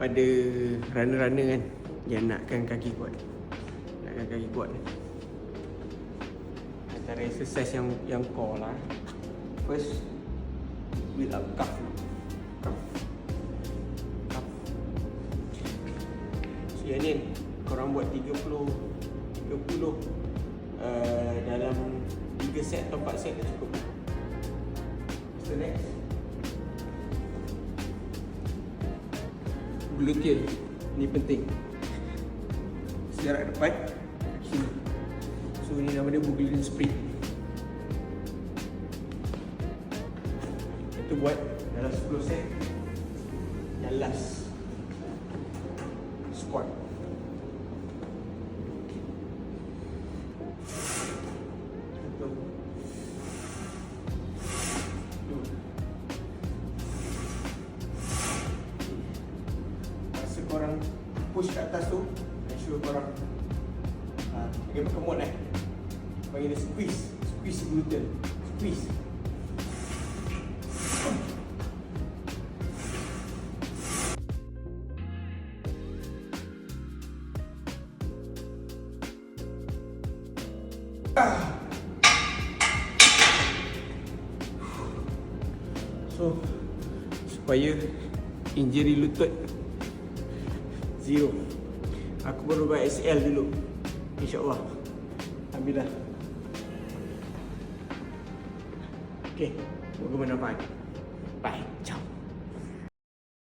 pada runner-runner kan yang nakkan kaki kuat. Antara exercise yang core lah. First, build up calf. So yang ni korang buat 30 dalam 3 set atau 4 set dah cukup. So next, gluteal. Ni penting. Jarak depan sini. So ni nama dia Bulgarian split. Itu buat dalam 10 set. Yang last, squat. Masa korang push ke atas tu, make sure korang bagi kemot bagi dia squeeze gluten, squeeze. So supaya injury lutut zero, aku baru buat ACL dulu. InsyaAllah. Alhamdulillah. Okay, semoga bermanfaat. Bye.